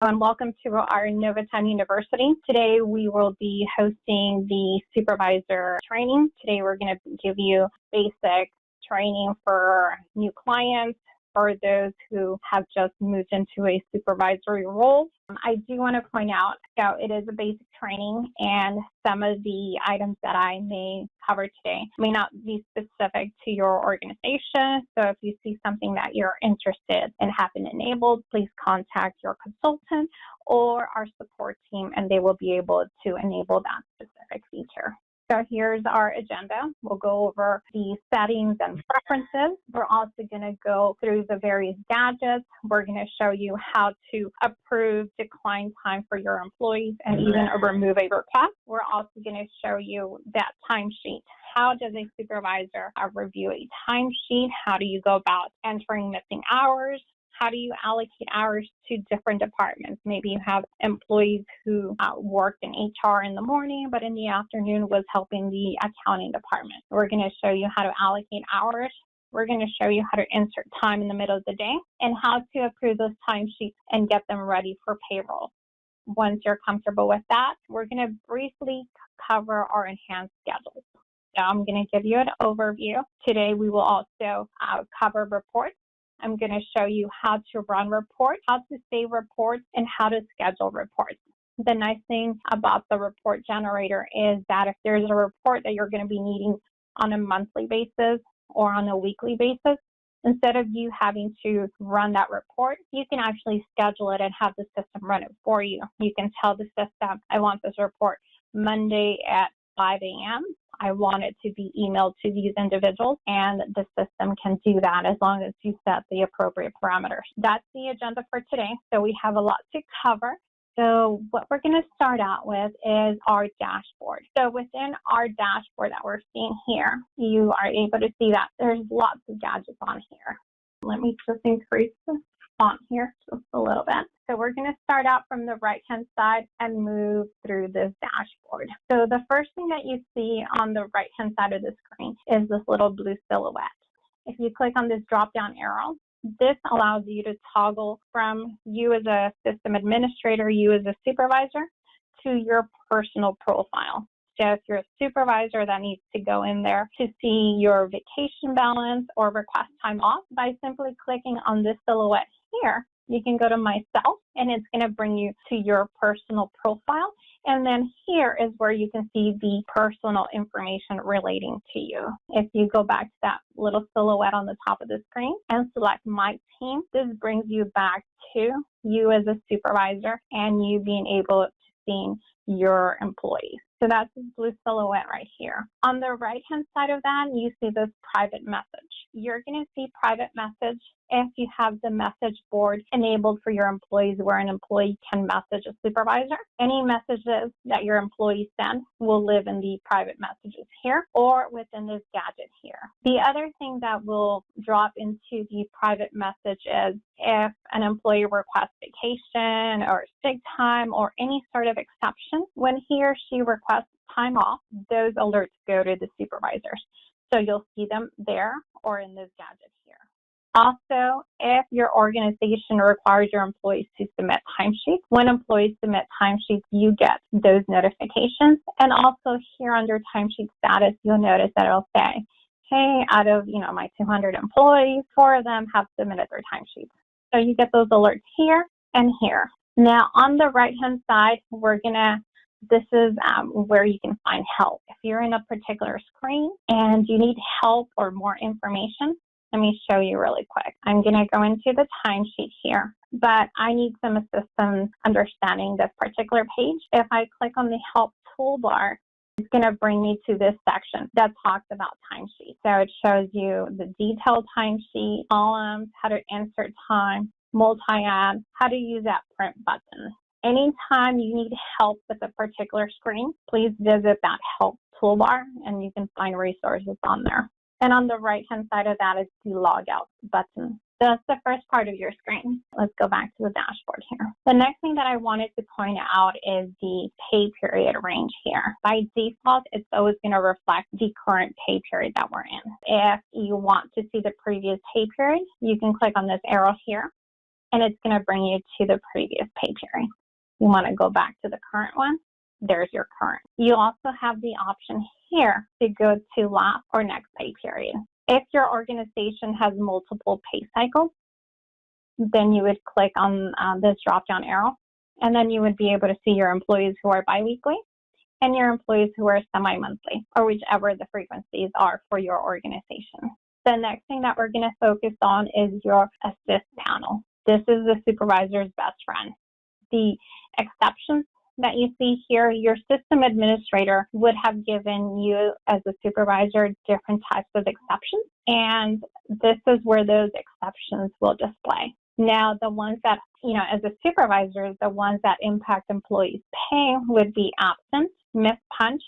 And welcome to our Novatime University. Today we will be hosting the supervisor training. Today we're going to give you basic training for new clients, for those who have just moved into a supervisory role. I do want to point out, so it is a basic training, and some of the items that I may cover today may not be specific to your organization. So if you see something that you're interested in having enabled, please contact your consultant or our support team, and they will be able to enable that specific feature. So here's our agenda. We'll go over the settings and preferences. We're also going to go through the various gadgets. We're going to show you how to approve decline time for your employees and even remove a request. We're also going to show you that timesheet. How does a supervisor review a timesheet? How do you go about entering missing hours? How do you allocate hours to different departments? Maybe you have employees who worked in HR in the morning, but in the afternoon was helping the accounting department. We're going to show you how to allocate hours. We're going to show you how to insert time in the middle of the day and how to approve those timesheets and get them ready for payroll. Once you're comfortable with that, we're going to briefly cover our enhanced schedules. So I'm going to give you an overview. Today we will also cover reports. I'm going to show you how to run reports, how to save reports, and how to schedule reports. The nice thing about the report generator is that if there's a report that you're going to be needing on a monthly basis or on a weekly basis, instead of you having to run that report, you can actually schedule it and have the system run it for you. You can tell the system, I want this report Monday at 5 a.m. I want it to be emailed to these individuals, and the system can do that as long as you set the appropriate parameters. That's the agenda for today. So we have a lot to cover. So what we're going to start out with is our dashboard. So within our dashboard that we're seeing here, you are able to see that there's lots of gadgets on here. Let me just increase the font here just a little bit. So we're going to start out from the right-hand side and move through this dashboard. So the first thing that you see on the right-hand side of the screen is this little blue silhouette. If you click on this drop-down arrow, this allows you to toggle from you as a system administrator, you as a supervisor, to your personal profile. So if you're a supervisor that needs to go in there to see your vacation balance or request time off, by simply clicking on this silhouette here, you can go to myself and it's going to bring you to your personal profile. And then here is where you can see the personal information relating to you. If you go back to that little silhouette on the top of the screen and select My Team, this brings you back to you as a supervisor and you being able to see your employees. So that's this blue silhouette right here. On the right-hand side of that, you see this private message. You're going to see private message if you have the message board enabled for your employees, where an employee can message a supervisor. Any messages that your employees send will live in the private messages here or within this gadget here. The other thing that will drop into the private message is if an employee requests vacation or sick time or any sort of exception, when he or she requests time off, those alerts go to the supervisors. So you'll see them there or in this gadget here. Also, if your organization requires your employees to submit timesheets, when employees submit timesheets, you get those notifications. And also here under timesheet status, you'll notice that it'll say, hey, out of my 200 employees, 4 of them have submitted their timesheets. So you get those alerts here and here. Now on the right-hand side, this is where you can find help. If you're in a particular screen and you need help or more information, let me show you really quick. I'm going to go into the timesheet here, but I need some assistance understanding this particular page. If I click on the help toolbar, it's going to bring me to this section that talks about timesheet. So it shows you the detailed timesheet, columns, how to insert time, multi-add, how to use that print button. Anytime you need help with a particular screen, please visit that help toolbar and you can find resources on there. And on the right-hand side of that is the logout button. That's the first part of your screen. Let's go back to the dashboard here. The next thing that I wanted to point out is the pay period range here. By default, it's always going to reflect the current pay period that we're in. If you want to see the previous pay period, you can click on this arrow here and it's going to bring you to the previous pay period. You want to go back to the current one. There's your current. You also have the option here to go to last or next pay period. If your organization has multiple pay cycles, then you would click on this drop-down arrow, and then you would be able to see your employees who are biweekly and your employees who are semi-monthly, or whichever the frequencies are for your organization. The next thing that we're going to focus on is your assist panel. This is the supervisor's best friend. The exceptions that you see here, your system administrator would have given you as a supervisor different types of exceptions, and this is where those exceptions will display. Now, the ones that, as a supervisor, the ones that impact employees' pay would be absent, missed punch,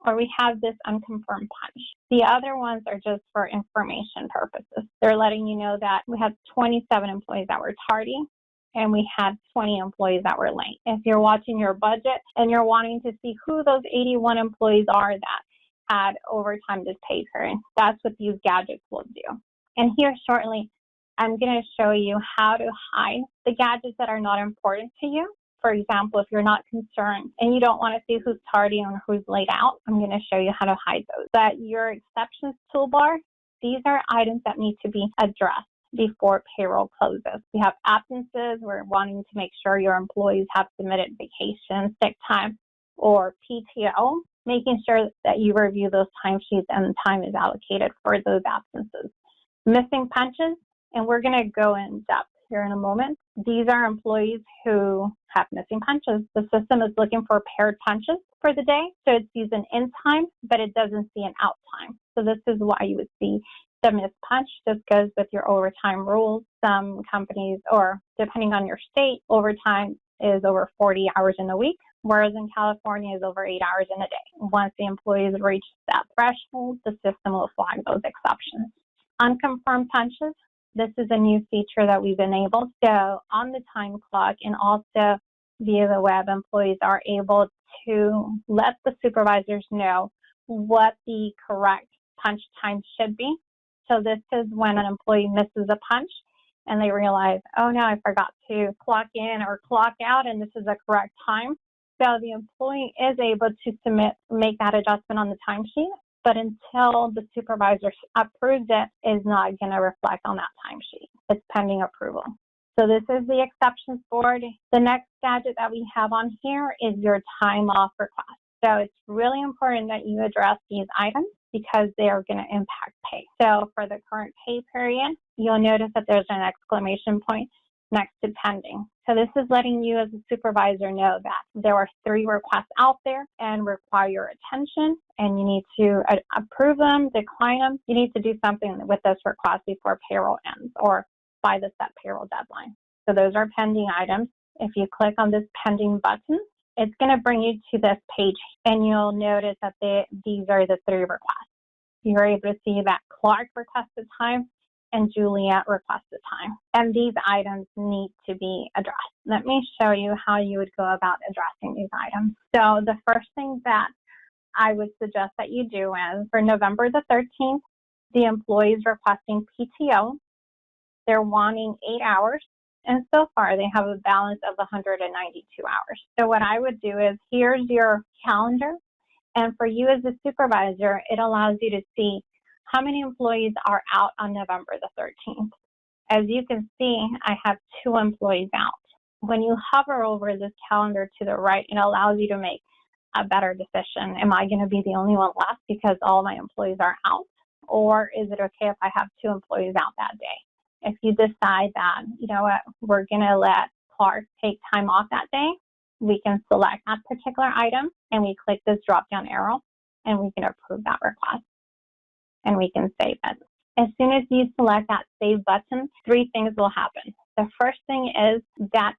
or we have this unconfirmed punch. The other ones are just for information purposes. They're letting you know that we had 27 employees that were tardy, and we had 20 employees that were late. If you're watching your budget and you're wanting to see who those 81 employees are that had overtime this pay period, that's what these gadgets will do. And here shortly, I'm going to show you how to hide the gadgets that are not important to you. For example, if you're not concerned and you don't want to see who's tardy and who's late out, I'm going to show you how to hide those. But your exceptions toolbar, these are items that need to be addressed before payroll closes. We have absences. We're wanting to make sure your employees have submitted vacation, sick time, or PTO, making sure that you review those timesheets and time is allocated for those absences. Missing punches, and we're going to go in depth here in a moment. These are employees who have missing punches. The system is looking for paired punches for the day, so it sees an in time, but it doesn't see an out time. So this is why you would see the missed punch. Just goes with your overtime rules. Some companies, or depending on your state, overtime is over 40 hours in a week, whereas in California is over 8 hours in a day. Once the employees reach that threshold, the system will flag those exceptions. Unconfirmed punches. This is a new feature that we've enabled. So on the time clock and also via the web, employees are able to let the supervisors know what the correct punch time should be. So this is when an employee misses a punch and they realize, oh no, I forgot to clock in or clock out, and this is the correct time. So the employee is able to make that adjustment on the timesheet, but until the supervisor approves it, is not going to reflect on that timesheet. It's pending approval. So this is the exceptions board. The next gadget that we have on here is your time off request. So it's really important that you address these items because they are going to impact pay. So for the current pay period, you'll notice that there's an exclamation point next to pending. So this is letting you as a supervisor know that there are 3 requests out there and require your attention, and you need to approve them, decline them. You need to do something with this request before payroll ends or by the set payroll deadline. So those are pending items. If you click on this pending button, it's going to bring you to this page, and you'll notice that these are the 3 requests. You're able to see that Clark requested time and Juliet requested time. And these items need to be addressed. Let me show you how you would go about addressing these items. So the first thing that I would suggest that you do is for November the 13th, the employee is requesting PTO. They're wanting 8 hours. And so far, they have a balance of 192 hours. So what I would do is, here's your calendar. And for you as a supervisor, it allows you to see how many employees are out on November the 13th. As you can see, I have 2 employees out. When you hover over this calendar to the right, it allows you to make a better decision. Am I going to be the only one left because all my employees are out? Or is it okay if I have 2 employees out that day? If you decide that, you know what, we're going to let Clark take time off that day, we can select that particular item and we click this drop-down arrow and we can approve that request and we can save it. As soon as you select that save button, 3 things will happen. The first thing is that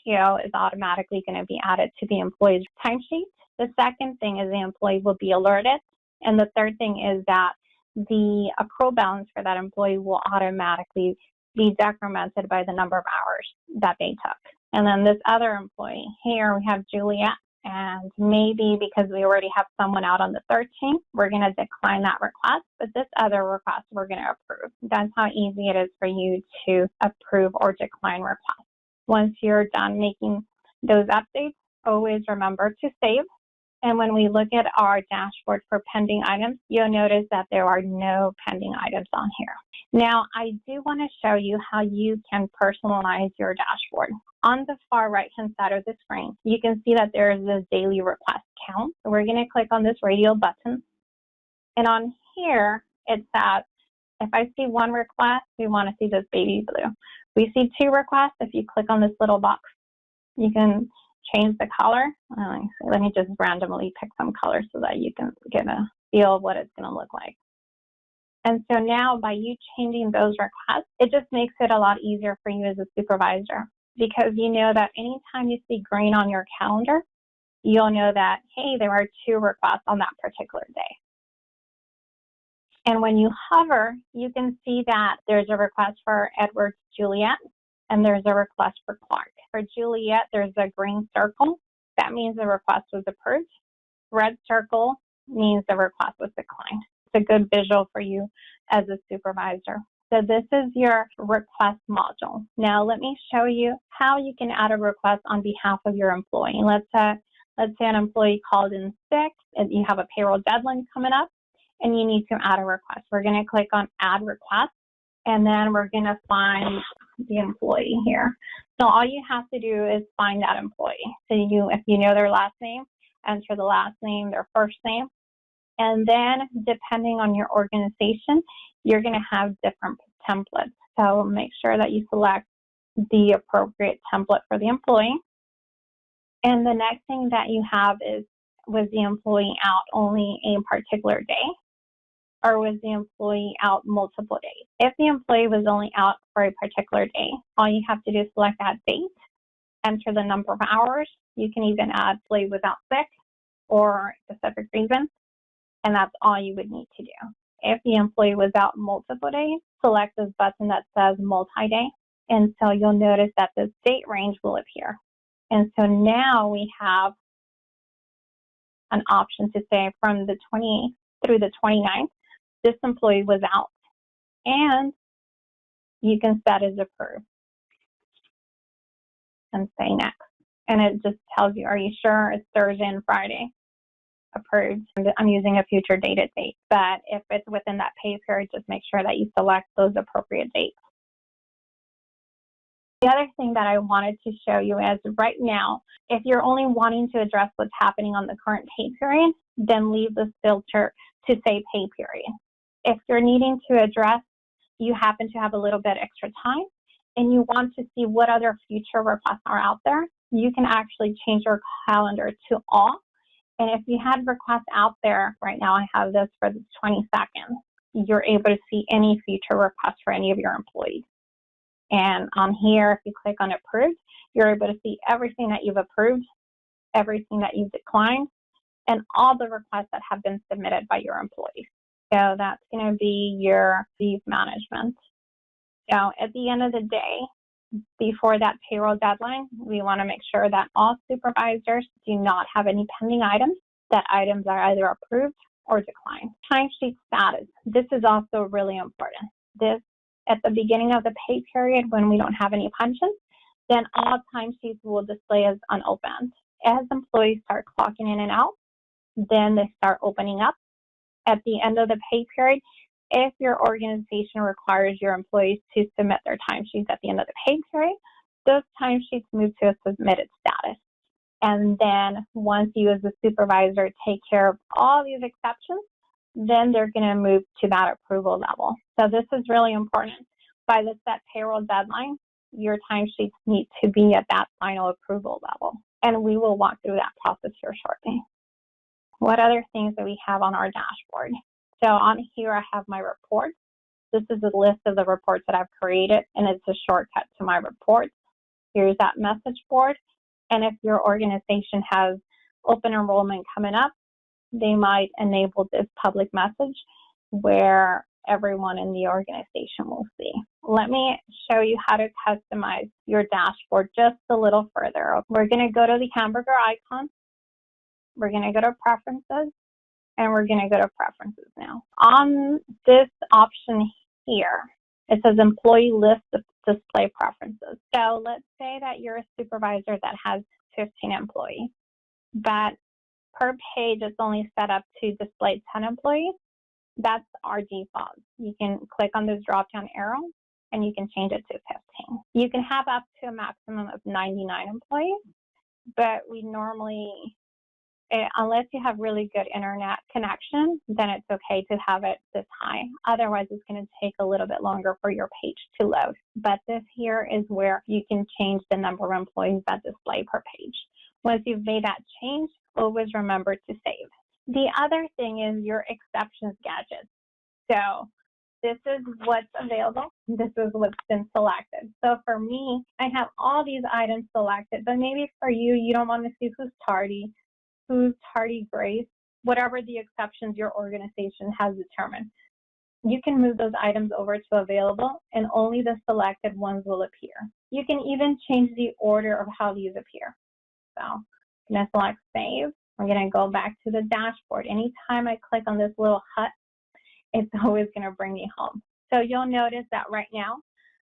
PTO is automatically going to be added to the employee's timesheet. The second thing is the employee will be alerted. And the third thing is that the accrual balance for that employee will automatically be decremented by the number of hours that they took. And then this other employee, here we have Juliet, and maybe because we already have someone out on the 13th, we're going to decline that request, but this other request we're going to approve. That's how easy it is for you to approve or decline requests. Once you're done making those updates, always remember to save. And when we look at our dashboard for pending items, you'll notice that there are no pending items on here. Now, I do want to show you how you can personalize your dashboard. On the far right-hand side of the screen, you can see that there is this daily request count. So we're going to click on this radio button. And on here, it says, if I see one request, we want to see this baby blue. We see two requests. If you click on this little box, you can change the color. Let me just randomly pick some colors so that you can get a feel of what it's going to look like. And so now by you changing those requests, it just makes it a lot easier for you as a supervisor, because you know that anytime you see green on your calendar, you'll know that, hey, there are two requests on that particular day. And when you hover, you can see that there's a request for Edward's Juliet, and there's a request for Clark. For Juliet, there's a green circle. That means the request was approved. Red circle means the request was declined. It's a good visual for you as a supervisor. So this is your request module. Now let me show you how you can add a request on behalf of your employee. Let's say an employee called in sick and you have a payroll deadline coming up and you need to add a request. We're going to click on Add Request, and then we're going to find the employee here. So all you have to do is find that employee. So if you know their last name, enter the last name, their first name, and then depending on your organization, you're going to have different templates. So make sure that you select the appropriate template for the employee. And the next thing that you have is, was the employee out only a particular day, or was the employee out multiple days? If the employee was only out for a particular day, all you have to do is select that date, enter the number of hours. You can even add employee was out sick or specific reason, and that's all you would need to do. If the employee was out multiple days, select this button that says multi-day, and so you'll notice that this date range will appear. And so now we have an option to say from the 28th through the 29th, this employee was out, and you can set as approved and say next. And it just tells you, are you sure it's Thursday and Friday? Approved. I'm using a future dated date, but if it's within that pay period, just make sure that you select those appropriate dates. The other thing that I wanted to show you is right now, if you're only wanting to address what's happening on the current pay period, then leave this filter to say pay period. If you're needing to address, you happen to have a little bit extra time and you want to see what other future requests are out there, you can actually change your calendar to all. And if you had requests out there, right now I have this for the 22nd, you're able to see any future requests for any of your employees. And on here, if you click on approved, you're able to see everything that you've approved, everything that you've declined, and all the requests that have been submitted by your employees. So that's going to be your leave management. So at the end of the day, before that payroll deadline, we want to make sure that all supervisors do not have any pending items, that items are either approved or declined. Timesheet status. This is also really important. This, at the beginning of the pay period, when we don't have any punches, then all timesheets will display as unopened. As employees start clocking in and out, then they start opening up. At the end of the pay period, if your organization requires your employees to submit their timesheets at the end of the pay period, those timesheets move to a submitted status. And then once you as a supervisor take care of all these exceptions, then they're going to move to that approval level. So this is really important. By the set payroll deadline, your timesheets need to be at that final approval level. And we will walk through that process here shortly. What other things do we have on our dashboard? So on here, I have my reports. This is a list of the reports that I've created, and it's a shortcut to my reports. Here's that message board. And if your organization has open enrollment coming up, they might enable this public message where everyone in the organization will see. Let me show you how to customize your dashboard just a little further. We're going to go to the hamburger icon. We're going to go to Preferences, and we're going to go to Preferences now. On this option here, It says employee list display preferences. So let's say that you're a supervisor that has 15 employees, but per page it's only set up to display 10 employees. That's our default. You can click on this drop-down arrow and you can change it to 15. You can have up to a maximum of 99 employees, but we normally, unless you have really good internet connection, then it's okay to have it this high. Otherwise, it's going to take a little bit longer for your page to load. But this here is where you can change the number of employees that display per page. Once you've made that change, always remember to save. The other thing is your exceptions gadgets. So this is what's available. This is what's been selected. So for me, I have all these items selected, but maybe for you, you don't want to see who's tardy grace, whatever the exceptions your organization has determined. You can move those items over to available and only the selected ones will appear. You can even change the order of how these appear. So I'm going to select save. I'm going to go back to the dashboard. Anytime I click on this little hut, it's always going to bring me home. So you'll notice that right now,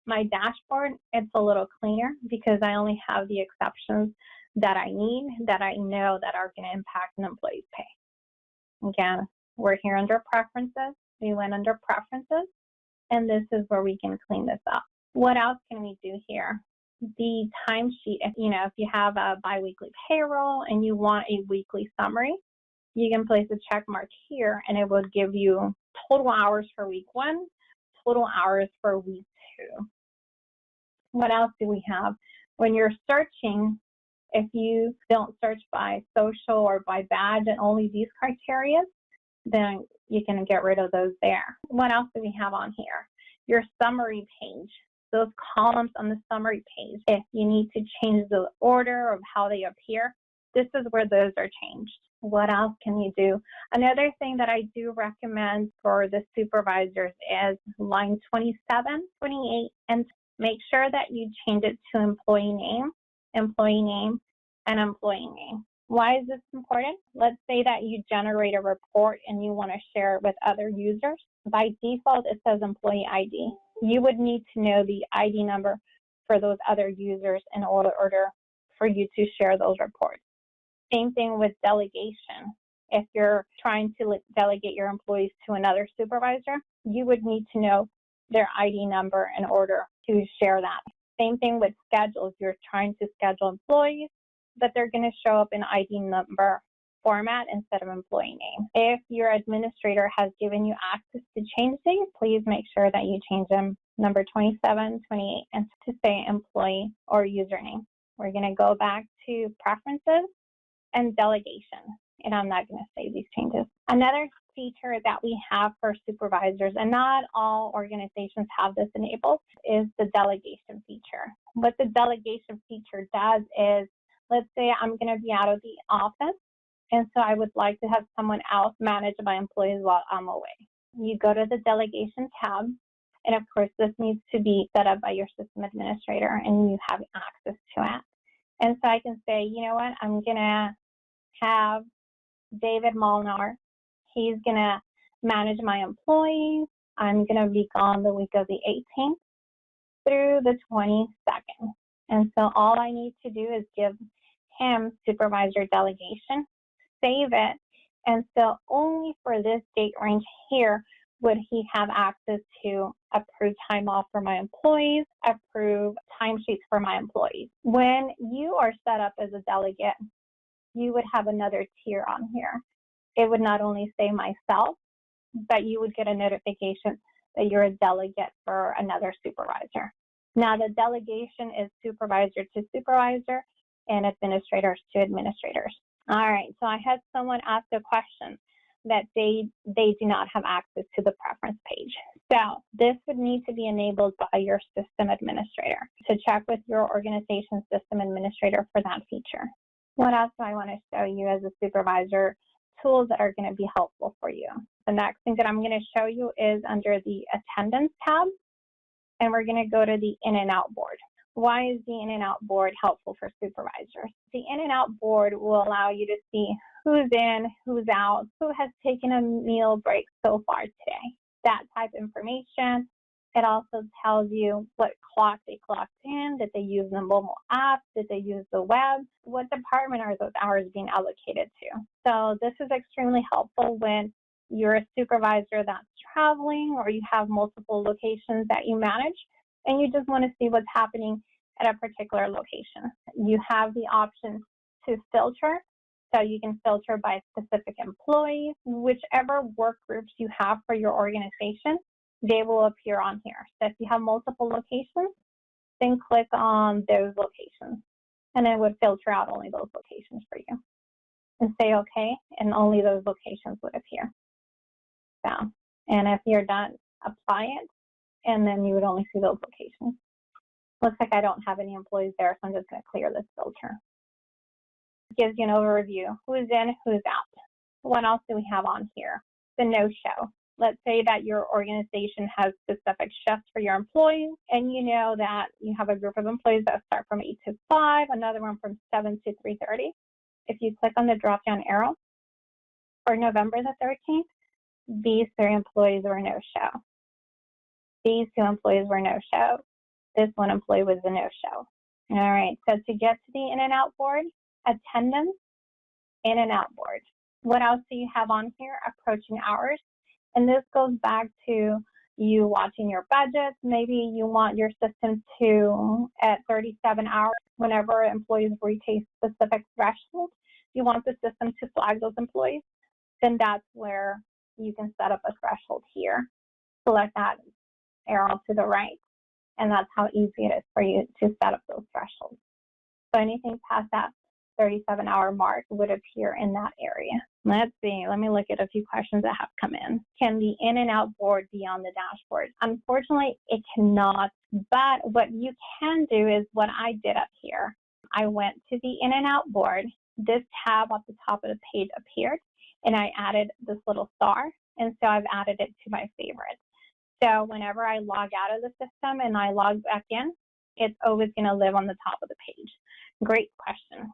my dashboard, it's a little cleaner because I only have the exceptions that I need, that I know that are going to impact an employee's pay. Again, we're here under preferences. We went under preferences, and this is where we can clean this up. What else can we do here? The timesheet, if you have a biweekly payroll and you want a weekly summary, you can place a check mark here and it will give you total hours for week 1, total hours for week 2. What else do we have? When you're searching, if you don't search by social or by badge and only these criteria, then you can get rid of those there. What else do we have on here? Your summary page. Those columns on the summary page, if you need to change the order of how they appear, this is where those are changed. What else can you do? Another thing that I do recommend for the supervisors is line 27, 28, and make sure that you change it to employee name, and employee name. Why is this important? Let's say that you generate a report and you want to share it with other users. By default, it says employee ID. You would need to know the ID number for those other users in order for you to share those reports. Same thing with delegation. If you're trying to delegate your employees to another supervisor, you would need to know their ID number in order to share that. Same thing with schedules. You're trying to schedule employees, but they're going to show up in ID number format instead of employee name. If your administrator has given you access to change these, please make sure that you change them number 27, 28, and to say employee or username. We're going to go back to preferences and delegation, and I'm not going to save these changes. Another feature that we have for supervisors, and not all organizations have this enabled, is the delegation feature. What the delegation feature does is, let's say I'm going to be out of the office, and so I would like to have someone else manage my employees while I'm away. You go to the delegation tab, and of course this needs to be set up by your system administrator and you have access to it. And so I can say, you know what, I'm going to have David Molnar. He's going to manage my employees. I'm going to be gone the week of the 18th through the 22nd. And so all I need to do is give him supervisor delegation, save it, and so only for this date range here would he have access to approve time off for my employees, approve timesheets for my employees. When you are set up as a delegate, you would have another tier on here. It would not only say myself, but you would get a notification that you're a delegate for another supervisor. Now the delegation is supervisor to supervisor and administrators to administrators. All right, so I had someone ask a question that they do not have access to the preference page. So this would need to be enabled by your system administrator. So check with your organization's system administrator for that feature. What else do I want to show you as a supervisor? Tools that are going to be helpful for you. The next thing that I'm going to show you is under the attendance tab, and we're going to go to the in and out board. Why is the in and out board helpful for supervisors? The in and out board will allow you to see who's in, who's out, who has taken a meal break so far today. That type of information It also tells you what clock they clocked in. Did they use the mobile app? Did they use the web? What department are those hours being allocated to? So this is extremely helpful when you're a supervisor that's traveling or you have multiple locations that you manage and you just want to see what's happening at a particular location. You have the option to filter. So you can filter by specific employees. Whichever work groups you have for your organization, they will appear on here. So if you have multiple locations, then click on those locations, and it would filter out only those locations for you. And say OK, and only those locations would appear. So, and if you're done, apply it, and then you would only see those locations. Looks like I don't have any employees there, so I'm just going to clear this filter. It gives you an overview, who's in, who's out. What else do we have on here? The no-show. Let's say that your organization has specific shifts for your employees, and you know that you have a group of employees that start from 8 to 5, another one from 7 to 3:30. If you click on the drop-down arrow for November the 13th, these 3 employees were no-show. These 2 employees were no-show. This 1 employee was a no-show. All right, so to get to the in and out board, attendance, in and out board. What else do you have on here? Approaching hours. And this goes back to you watching your budgets. Maybe you want your system to, at 37 hours, whenever employees reach a specific threshold, you want the system to flag those employees, then that's where you can set up a threshold here. Select that arrow to the right, and that's how easy it is for you to set up those thresholds. So anything past that 37-hour mark would appear in that area. Let's see, let me look at a few questions that have come in. Can the in and out board be on the dashboard? Unfortunately, it cannot, but what you can do is what I did up here. I went to the in and out board. This tab at the top of the page appeared, and I added this little star, and so I've added it to my favorites. So whenever I log out of the system and I log back in, it's always going to live on the top of the page. Great question.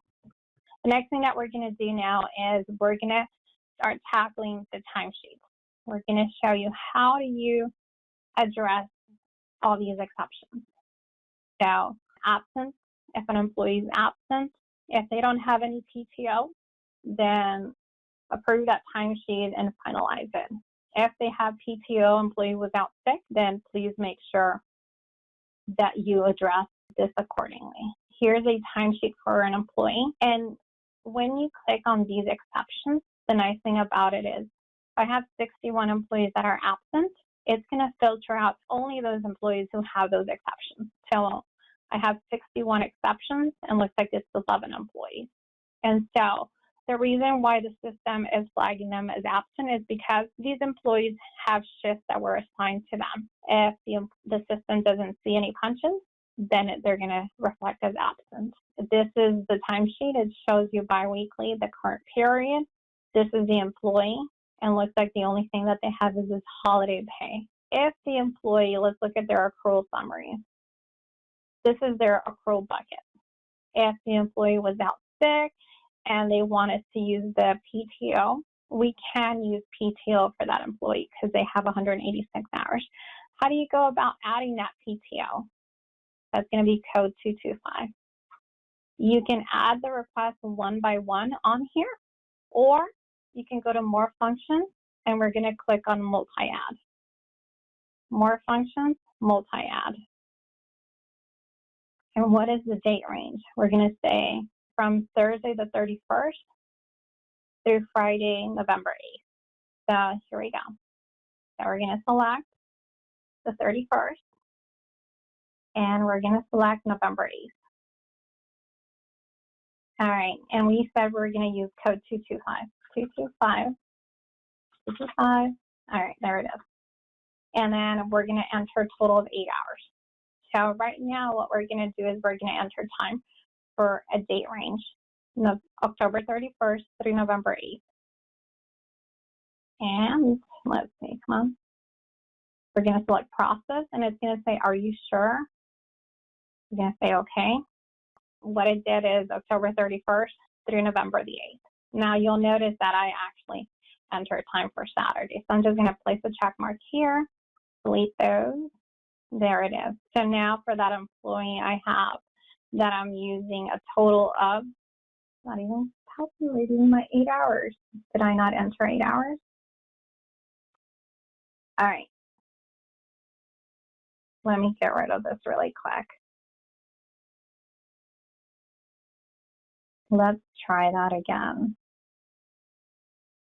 The next thing that we're going to do now is we're going to start tackling the timesheets. We're going to show you how do you address all these exceptions. So absence, if an employee is absent, if they don't have any PTO, then approve that timesheet and finalize it. If they have PTO, employee was out sick, then please make sure that you address this accordingly. Here's a timesheet for an employee, and when you click on these exceptions, the nice thing about it is if I have 61 employees that are absent, it's going to filter out only those employees who have those exceptions. So I have 61 exceptions and looks like it's 11 employees. And so the reason why the system is flagging them as absent is because these employees have shifts that were assigned to them. If the system doesn't see any punches, then they're going to reflect as absent. This is the timesheet. It shows you biweekly the current period. This is the employee, and looks like the only thing that they have is this holiday pay. If the employee, let's look at their accrual summary. This is their accrual bucket. If the employee was out sick and they wanted to use the PTO, we can use PTO for that employee because they have 186 hours. How do you go about adding that PTO? That's going to be code 225. You can add the request one by one on here, or you can go to More Functions, and we're going to click on Multi-Add. More Functions, Multi-Add. And what is the date range? We're going to say from Thursday the 31st through Friday, November 8th. So here we go. So we're going to select the 31st, and we're going to select November 8th. All right, and we said we're going to use code 225. 225. 225. All right, there it is. And then we're going to enter a total of 8 hours. So right now what we're going to do is we're going to enter time for a date range, October 31st through November 8th. And let's see, come on. We're going to select process, and it's going to say, are you sure? We're going to say okay. What it did is October 31st through November the 8th. Now you'll notice that I actually entered time for Saturday. So I'm just going to place a check mark here, delete those, There it is. So now for that employee, I have that I'm using a total of, not even calculating my 8 hours. Did I not enter 8 hours? All right. Let me get rid of this really quick. Let's try that again.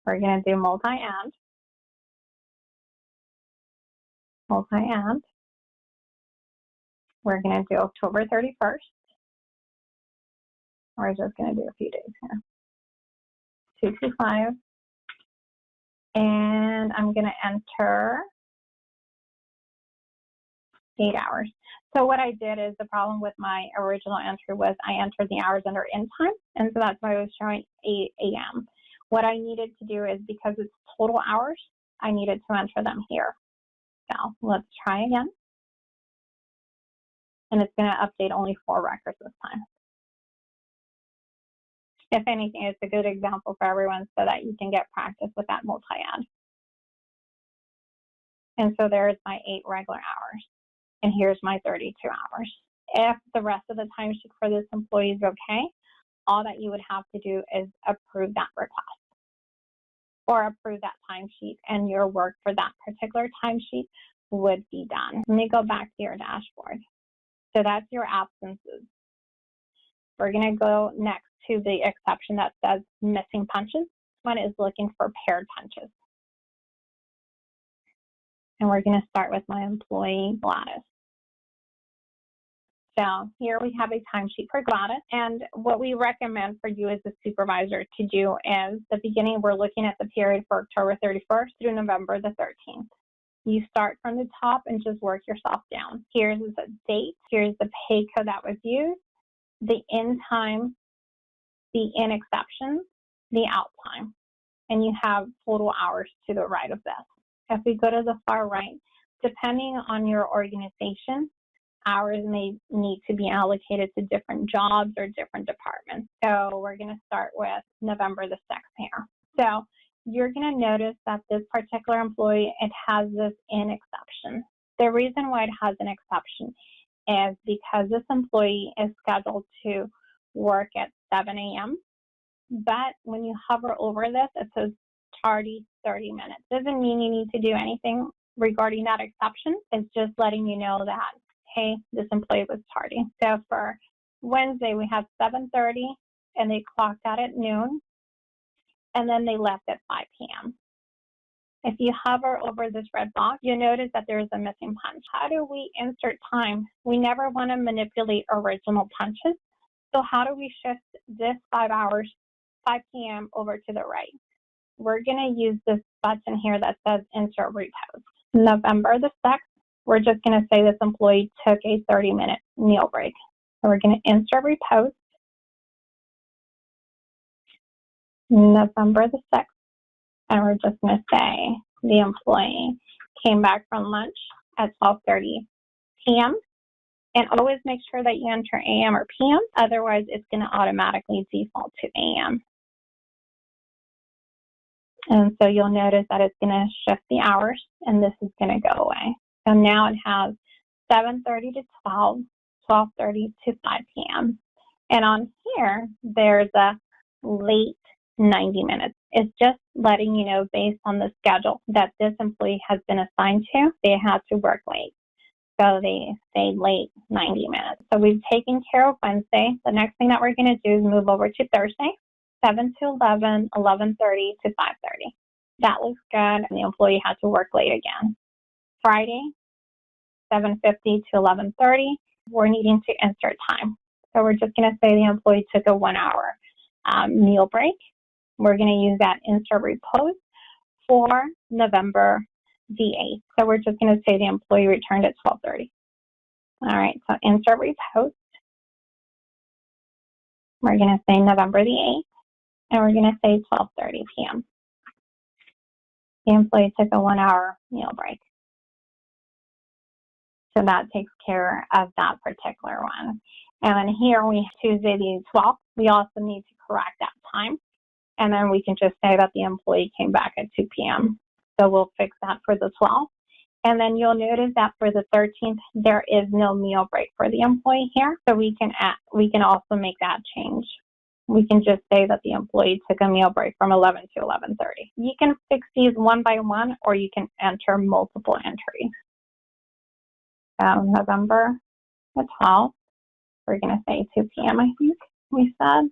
We're going to do multi-end. Multi-end. We're going to do October 31st. We're just going to do a few days here. 225. And I'm going to enter 8 hours. So what I did is, the problem with my original entry was I entered the hours under end time, and so that's why I was showing 8 a.m. What I needed to do is, because it's total hours, I needed to enter them here. So let's try again. And it's going to update only 4 records this time. If anything, it's a good example for everyone so that you can get practice with that multi-add. And so there's my 8 regular hours. And here's my 32 hours. If the rest of the timesheet for this employee is okay, all that you would have to do is approve that request or approve that timesheet, and your work for that particular timesheet would be done. Let me go back to your dashboard. So that's your absences. We're going to go next to the exception that says missing punches. This one is looking for paired punches. And we're going to start with my employee, Gladys. So here we have a timesheet for Gladys. And what we recommend for you as a supervisor to do is, the beginning, we're looking at the period for October 31st through November the 13th. You start from the top and just work yourself down. Here's the date. Here's the pay code that was used, the in time, the in exception, the out time. And you have total hours to the right of this. If we go to the far right, depending on your organization, hours may need to be allocated to different jobs or different departments. So we're going to start with November the 6th here. So you're going to notice that this particular employee, it has this in exception. The reason why it has an exception is because this employee is scheduled to work at 7 a.m. But when you hover over this, it says tardy 30 minutes. Doesn't mean you need to do anything regarding that exception. It's just letting you know that, hey, this employee was tardy. So for Wednesday, we have 7:30, and they clocked out at noon, and then they left at 5 p.m. If you hover over this red box, you'll notice that there is a missing punch. How do we insert time? We never want to manipulate original punches. So how do we shift this 5 hours, 5 p.m. over to the right? We're going to use this button here that says Insert Repost. November the 6th, we're just going to say this employee took a 30-minute meal break. So we're going to Insert Repost. November the 6th. And we're just going to say the employee came back from lunch at 12:30 p.m. And always make sure that you enter a.m. or p.m. Otherwise, it's going to automatically default to a.m. And so you'll notice that it's going to shift the hours, and this is going to go away. So now it has 7:30 to 12, 12:30 to 5 p.m. And on here, there's a late 90 minutes. It's just letting you know, based on the schedule that this employee has been assigned to, they had to work late. So they stayed late 90 minutes. So we've taken care of Wednesday. The next thing that we're going to do is move over to Thursday, 7 to 11, 11:30 to 5:30. That looks good. And the employee had to work late again. Friday, 7:50 to 11:30. We're needing to insert time. So we're just going to say the employee took a 1-hour meal break. We're going to use that Insert Repost for November the 8th. So we're just going to say the employee returned at 12:30. All right, so Insert Repost. We're going to say November the 8th, and we're going to say 12:30 p.m. The employee took a 1-hour meal break. So that takes care of that particular one. And then here we have Tuesday the 12th. We also need to correct that time. And then we can just say that the employee came back at 2 p.m. So we'll fix that for the 12th. And then you'll notice that for the 13th, there is no meal break for the employee here. So we can also make that change. We can just say that the employee took a meal break from 11 to 11:30. You can fix these one by one, or you can enter multiple entries. November the 12th, we're going to say 2 p.m., I think we said.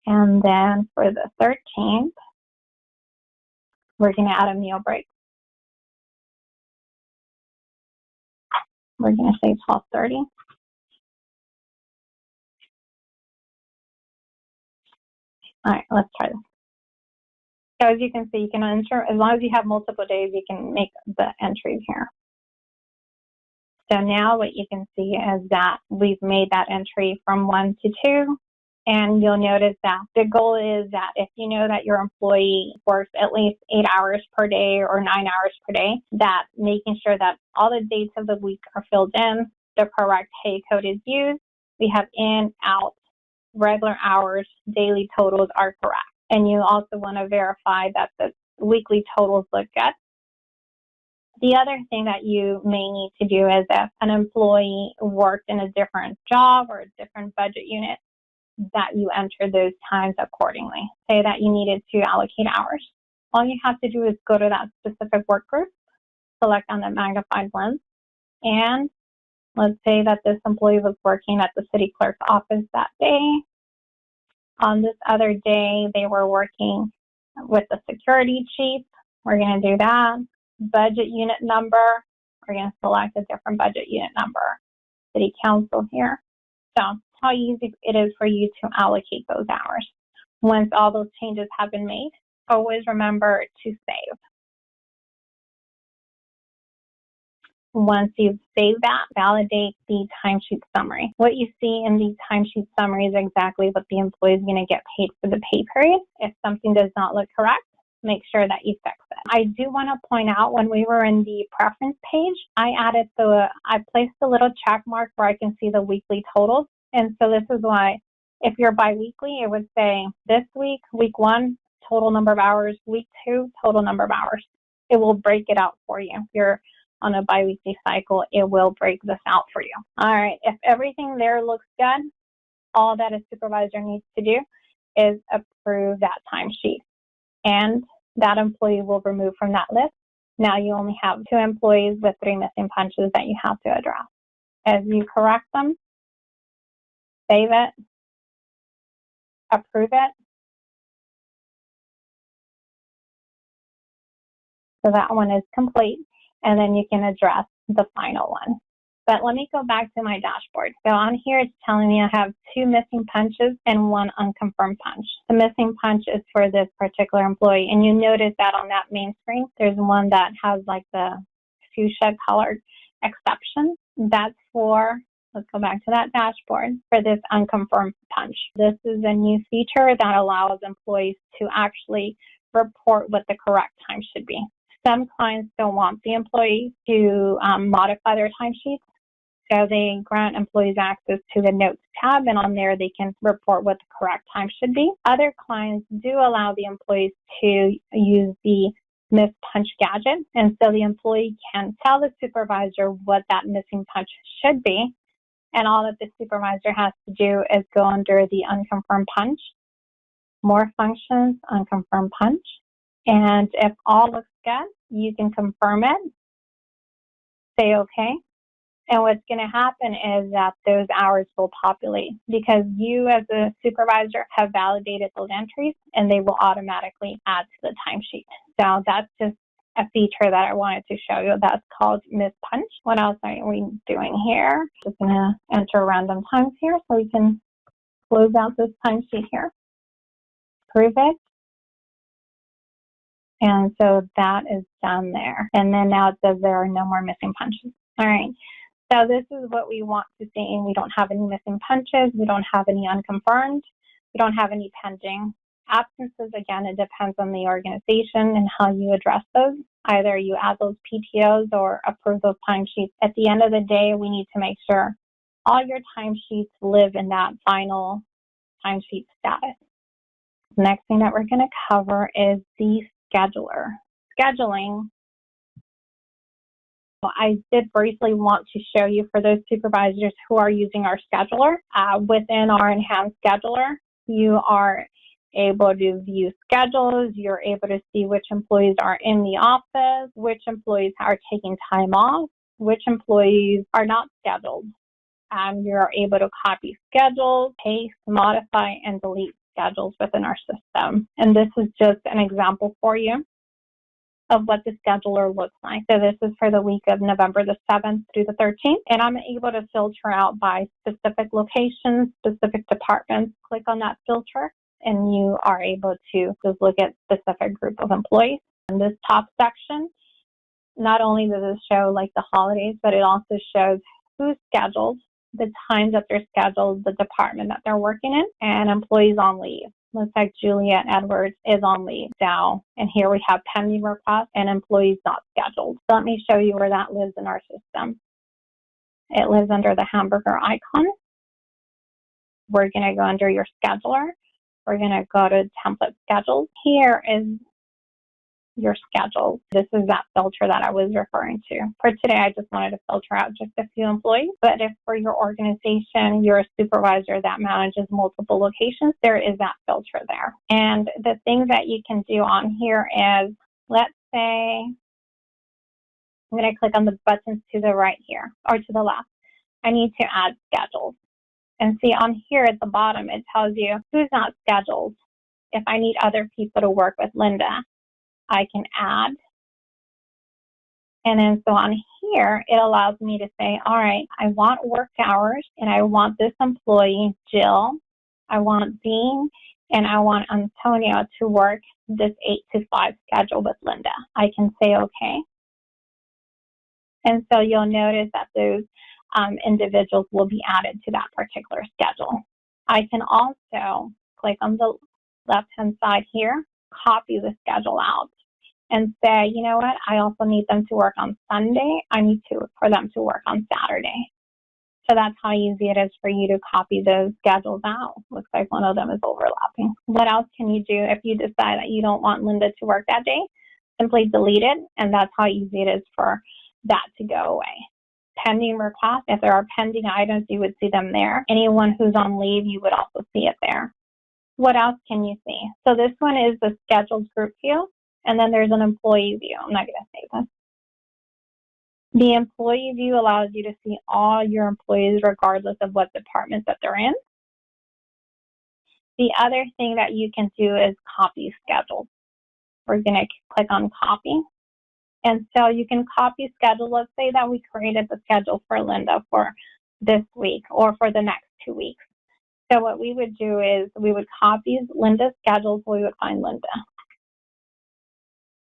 And then for the 13th, we're going to add a meal break. We're going to say 12:30. All right, let's try this. So as you can see, you can enter, as long as you have multiple days, you can make the entries here. So now what you can see is that we've made that entry from 1 to 2. And you'll notice that the goal is that if you know that your employee works at least 8 hours per day or 9 hours per day, that making sure that all the dates of the week are filled in, the correct pay code is used, we have in, out, regular hours, daily totals are correct. And you also want to verify that the weekly totals look good. The other thing that you may need to do is if an employee worked in a different job or a different budget unit, that you enter those times accordingly. Say that you needed to allocate hours. All you have to do is go to that specific work group, select on the magnified lens, and let's say that this employee was working at the city clerk's office that day. On this other day, they were working with the security chief. We're going to do that. Budget unit number, we're going to select a different budget unit number. City council here. So how easy it is for you to allocate those hours. Once all those changes have been made, always remember to save. Once you've saved that, validate the timesheet summary. What you see in the timesheet summary is exactly what the employee is going to get paid for the pay period. If something does not look correct, make sure that you fix it. I do want to point out when we were in the preference page, I placed the little check mark where I can see the weekly totals. And so this is why if you're biweekly, it would say this week, week 1, total number of hours, week 2, total number of hours. It will break it out for you. If you're on a biweekly cycle, it will break this out for you. All right, if everything there looks good, all that a supervisor needs to do is approve that timesheet. And that employee will remove from that list. Now you only have 2 employees with 3 missing punches that you have to address. As you correct them, save it, approve it. So that one is complete, and then you can address the final one. But let me go back to my dashboard. So on here, it's telling me I have 2 missing punches and 1 unconfirmed punch. The missing punch is for this particular employee. And you notice that on that main screen, there's one that has like the fuchsia colored exception. That's for, let's go back to that dashboard, for this unconfirmed punch. This is a new feature that allows employees to actually report what the correct time should be. Some clients don't want the employee to modify their timesheets, so they grant employees access to the Notes tab, and on there they can report what the correct time should be. Other clients do allow the employees to use the Miss Punch gadget, and so the employee can tell the supervisor what that missing punch should be, and all that the supervisor has to do is go under the unconfirmed punch, more functions, unconfirmed punch, and if all looks good, you can confirm it, say okay. And what's going to happen is that those hours will populate because you as a supervisor have validated those entries and they will automatically add to the timesheet. So that's just a feature that I wanted to show you. That's called Miss Punch. What else are we doing here? Just going to enter random times here so we can close out this timesheet here. Prove it. And so that is done there. And then now it says there are no more missing punches. All right. So this is what we want to see. We don't have any missing punches. We don't have any unconfirmed. We don't have any pending. Absences, again, it depends on the organization and how you address those. Either you add those PTOs or approve those timesheets. At the end of the day, we need to make sure all your timesheets live in that final timesheet status. The next thing that we're going to cover is the scheduler. Scheduling I did briefly want to show you for those supervisors who are using our scheduler. Within our enhanced scheduler, you are able to view schedules. You're able to see which employees are in the office, which employees are taking time off, which employees are not scheduled. You're able to copy schedules, paste, modify, and delete schedules within our system. And this is just an example for you of what the scheduler looks like. So this is for the week of November the 7th through the 13th. And I'm able to filter out by specific locations, specific departments. Click on that filter, and you are able to just look at specific group of employees. In this top section, not only does it show like the holidays, but it also shows who's scheduled, the times that they're scheduled, the department that they're working in, and employees on leave. Looks like Juliet Edwards is on leave now. And here we have pending requests and employees not scheduled. So let me show you where that lives in our system. It lives under the hamburger icon. We're going to go under your scheduler. We're going to go to template schedules. Here is your schedule. This is that filter that I was referring to. For today, I just wanted to filter out just a few employees. But if for your organization, you're a supervisor that manages multiple locations, there is that filter there. And the thing that you can do on here is, let's say, I'm going to click on the buttons to the right here, or to the left. I need to add schedules. And see on here at the bottom, it tells you who's not scheduled. If I need other people to work with Linda, I can add. And then so on here, it allows me to say, all right, I want work hours, and I want this employee, Jill, I want Dean, and I want Antonio to work this 8 to 5 schedule with Linda. I can say okay. And so you'll notice that those individuals will be added to that particular schedule. I can also click on the left-hand side here, copy the schedule out, and say, you know what, I also need them to work on Sunday. I need for them to work on Saturday. So that's how easy it is for you to copy those schedules out. Looks like one of them is overlapping. What else can you do if you decide that you don't want Linda to work that day? Simply delete it, and that's how easy it is for that to go away. Pending requests, if there are pending items, you would see them there. Anyone who's on leave, you would also see it there. What else can you see? So this one is the scheduled group view, and then there's an employee view. I'm not going to save this. The employee view allows you to see all your employees regardless of what department that they're in. The other thing that you can do is copy schedules. We're going to click on copy. And so you can copy schedule. Let's say that we created the schedule for Linda for this week or for the next 2 weeks. So what we would do is we would copy Linda's schedule so we would find Linda.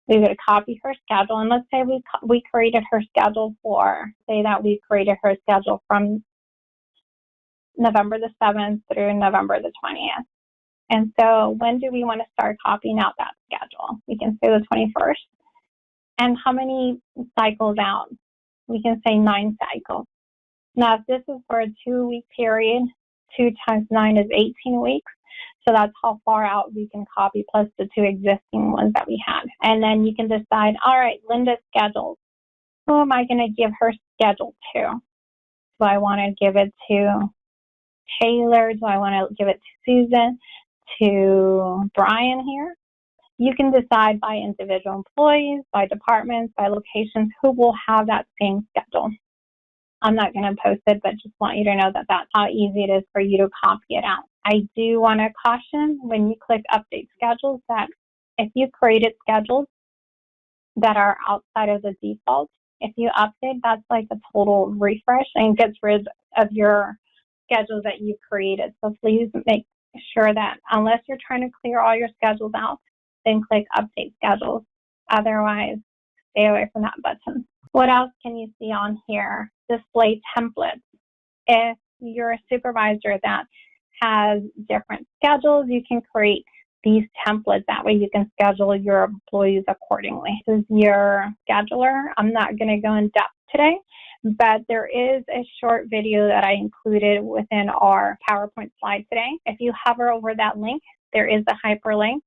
We would copy her schedule, and let's say we created her schedule for, say that we created her schedule from November the 7th through November the 20th. And so when do we want to start copying out that schedule? We can say the 21st. And how many cycles out? We can say 9 cycles. Now, if this is for a 2-week period, 2 times 9 is 18 weeks. So that's how far out we can copy, plus the 2 existing ones that we had. And then you can decide, all right, Linda's schedule. Who am I going to give her schedule to? Do I want to give it to Taylor? Do I want to give it to Susan? To Brian here? You can decide by individual employees, by departments, by locations, who will have that same schedule. I'm not going to post it, but just want you to know that that's how easy it is for you to copy it out. I do want to caution when you click update schedules that if you created schedules that are outside of the default, if you update, that's like a total refresh and gets rid of your schedules that you created. So please make sure that unless you're trying to clear all your schedules out, then click update schedules. Otherwise, stay away from that button. What else can you see on here? Display templates. If you're a supervisor that has different schedules, you can create these templates. That way you can schedule your employees accordingly. This is your scheduler. I'm not going to go in depth today, but there is a short video that I included within our PowerPoint slide today. If you hover over that link, there is a hyperlink.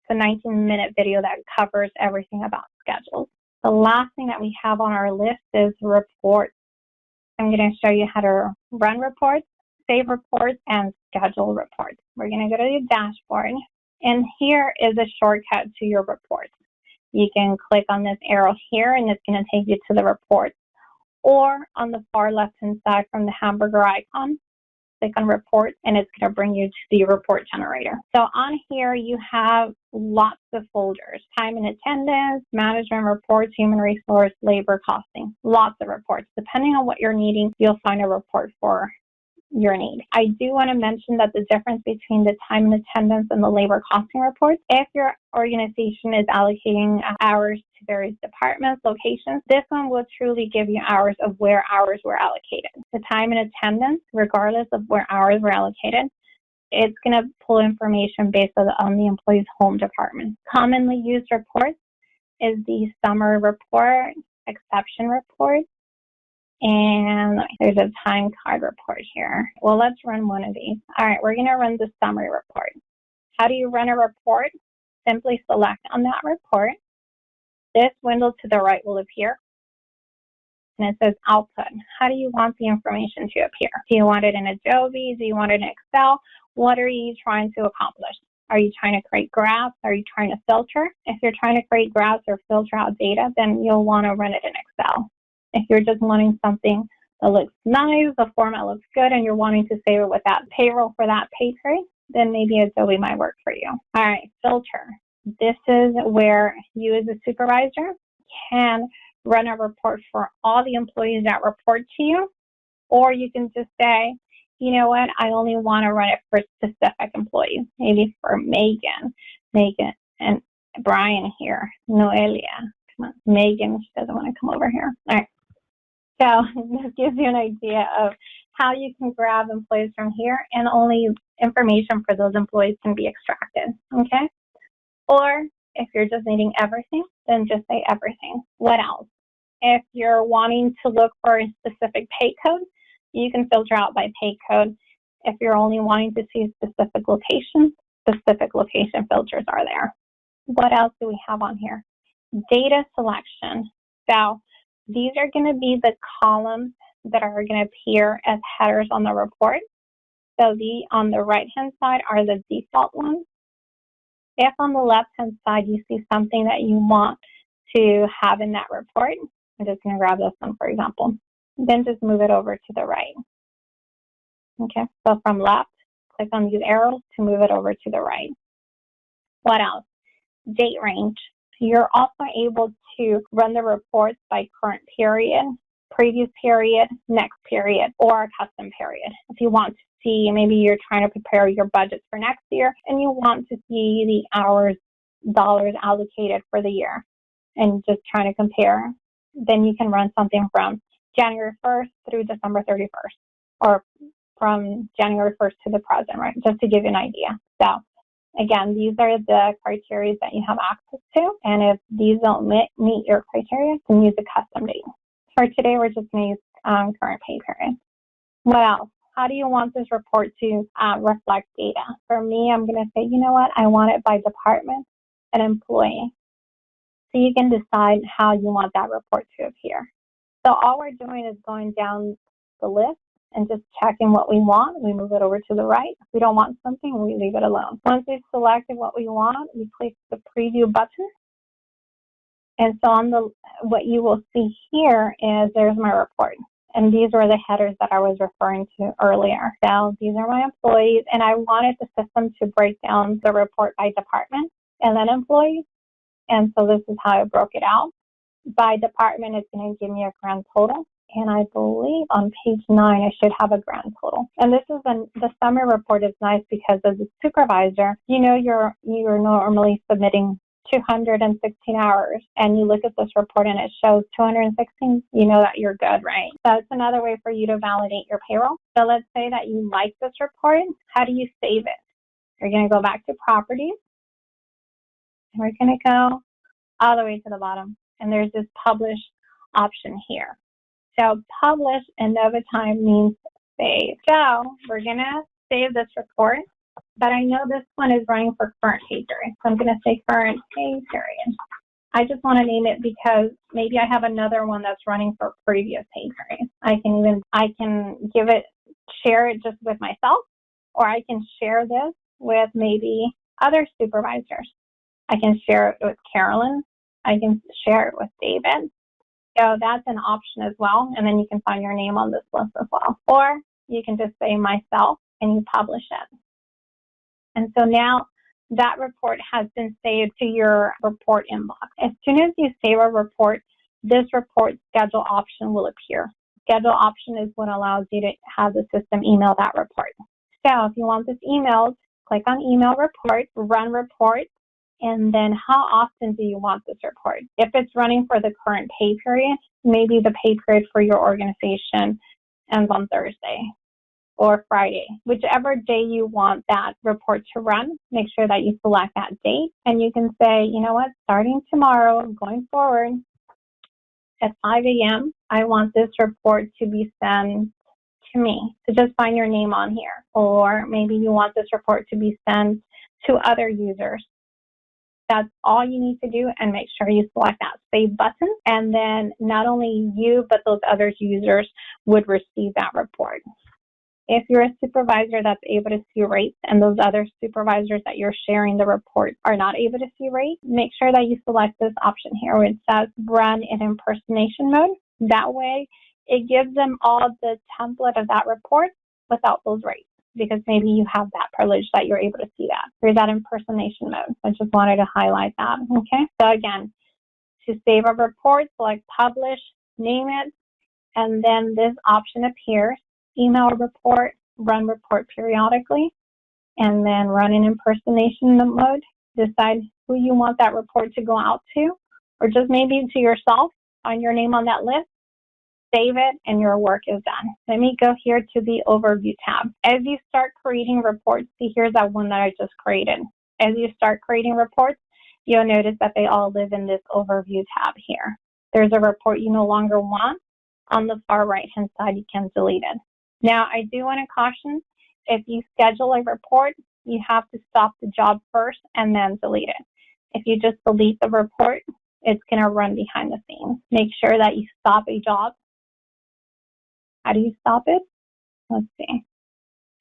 It's a 19-minute video that covers everything about schedules. The last thing that we have on our list is reports. I'm going to show you how to run reports, save reports, and schedule reports. We're going to go to the dashboard, and here is a shortcut to your reports. You can click on this arrow here, and it's going to take you to the reports. Or on the far left-hand side from the hamburger icon, click on reports, and it's going to bring you to the report generator. So on here, you have lots of folders: time and attendance, management reports, human resource, labor costing, lots of reports. Depending on what you're needing, you'll find a report for your need. I do want to mention that the difference between the time and attendance and the labor costing reports, if your organization is allocating hours to various departments, locations, this one will truly give you hours of where hours were allocated. The time and attendance, regardless of where hours were allocated, it's going to pull information based on the employee's home department. Commonly used reports is the summary report, exception report, and there's a time card report here. Well, let's run one of these. All right, we're going to run the summary report. How do you run a report? Simply select on that report. This window to the right will appear, and it says output. How do you want the information to appear? Do you want it in Adobe? Do you want it in Excel? What are you trying to accomplish? Are you trying to create graphs? Are you trying to filter? If you're trying to create graphs or filter out data, then you'll want to run it in Excel. If you're just wanting something that looks nice, the format looks good, and you're wanting to save it with that payroll for that pay period, then maybe Adobe might work for you. All right, filter. This is where you as a supervisor can run a report for all the employees that report to you, or you can just say, you know what, I only want to run it for specific employees, maybe for Megan and Brian here, Noelia. Come on, Megan, she doesn't want to come over here. All right. So this gives you an idea of how you can grab employees from here, and only information for those employees can be extracted, okay? Or if you're just needing everything, then just say everything. What else? If you're wanting to look for a specific pay code, you can filter out by pay code. If you're only wanting to see specific location filters are there. What else do we have on here? Data selection. So these are going to be the columns that are going to appear as headers on the report. So on the right-hand side are the default ones. If on the left-hand side you see something that you want to have in that report, I'm just going to grab this one, for example. Then just move it over to the right. Okay, so from left, click on these arrows to move it over to the right. What else? Date range. You're also able to run the reports by current period, previous period, next period, or a custom period. If you want to see, maybe you're trying to prepare your budget for next year and you want to see the hours, dollars allocated for the year and just trying to compare, then you can run something from January 1st through December 31st, or from January 1st to the present, right? Just to give you an idea. So again, these are the criteria that you have access to, and if these don't meet your criteria, you can use a custom date. For today, we're just going to use current pay period. What else? How do you want this report to reflect data? For me, I'm going to say, you know what? I want it by department and employee. So you can decide how you want that report to appear. So all we're doing is going down the list and just checking what we want. We move it over to the right. If we don't want something, we leave it alone. Once we've selected what we want, we click the preview button. And so what you will see here is there's my report. And these were the headers that I was referring to earlier. So these are my employees, and I wanted the system to break down the report by department and then employees. And so this is how I broke it out. By department, it's going to give me a grand total. And I believe on page 9, I should have a grand total. And this is the summary report is nice because as a supervisor, you know you're normally submitting 216 hours, and you look at this report and it shows 216, you know that you're good, right? So it's another way for you to validate your payroll. So let's say that you like this report. How do you save it? You're going to go back to properties, and we're going to go all the way to the bottom, and there's this publish option here. So publish in Novatime means save. So we're going to save this report. But I know this one is running for current pay period. So I'm going to say current pay period. I just want to name it because maybe I have another one that's running for previous pay grade. I can share it just with myself, or I can share this with maybe other supervisors. I can share it with Carolyn. I can share it with David. So that's an option as well. And then you can find your name on this list as well. Or you can just say myself and you publish it. And so now that report has been saved to your report inbox. As soon as you save a report, this report schedule option will appear. Schedule option is what allows you to have the system email that report. So if you want this emailed, click on email report, run report, and then how often do you want this report? If it's running for the current pay period, maybe the pay period for your organization ends on Thursday or Friday. Whichever day you want that report to run, make sure that you select that date. And you can say, you know what, starting tomorrow, going forward, at 5 a.m., I want this report to be sent to me. So just find your name on here. Or maybe you want this report to be sent to other users. That's all you need to do, and make sure you select that save button. And then not only you, but those other users would receive that report. If you're a supervisor that's able to see rates and those other supervisors that you're sharing the report are not able to see rates, make sure that you select this option here where it says run in impersonation mode. That way, it gives them all the template of that report without those rates, because maybe you have that privilege that you're able to see that. There's that impersonation mode. I just wanted to highlight that, okay? So again, to save a report, select publish, name it, and then this option appears. Email report, run report periodically, and then run in impersonation mode. Decide who you want that report to go out to, or just maybe to yourself. Find your name on that list, save it, and your work is done. Let me go here to the overview tab. As you start creating reports, see, here's that one that I just created. As you start creating reports, you'll notice that they all live in this overview tab here. There's a report you no longer want. On the far right-hand side, you can delete it. Now, I do want to caution, if you schedule a report, you have to stop the job first and then delete it. If you just delete the report, it's going to run behind the scenes. Make sure that you stop a job. How do you stop it? Let's see.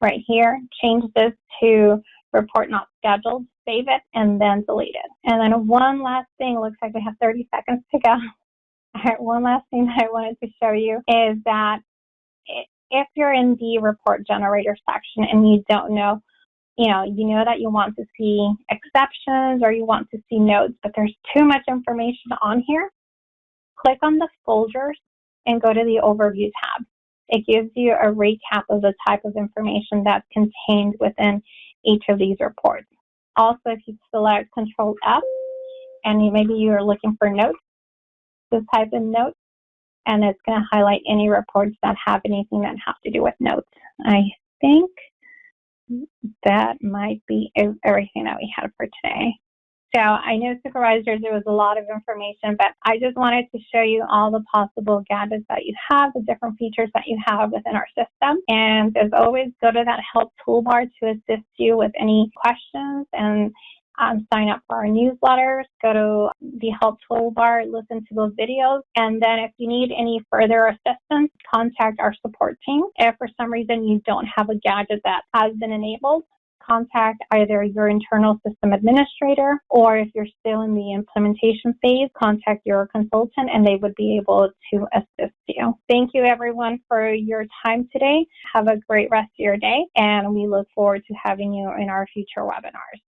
Right here, change this to report not scheduled, save it, and then delete it. And then one last thing, looks like we have 30 seconds to go. All right, one last thing that I wanted to show you is that if you're in the report generator section and you don't know, you know that you want to see exceptions or you want to see notes, but there's too much information on here, click on the folders and go to the overview tab. It gives you a recap of the type of information that's contained within each of these reports. Also, if you select Control F and maybe you're looking for notes, just type in notes, and it's going to highlight any reports that have anything that have to do with notes. I think that might be everything that we had for today. So I know, supervisors, there was a lot of information, but I just wanted to show you all the possible gadgets that you have, the different features that you have within our system. And as always, go to that help toolbar to assist you with any questions, and sign up for our newsletters. Go to the help toolbar, listen to those videos, and then if you need any further assistance, contact our support team. If for some reason you don't have a gadget that has been enabled, contact either your internal system administrator, or if you're still in the implementation phase, contact your consultant and they would be able to assist you. Thank you, everyone, for your time today. Have a great rest of your day, and we look forward to having you in our future webinars.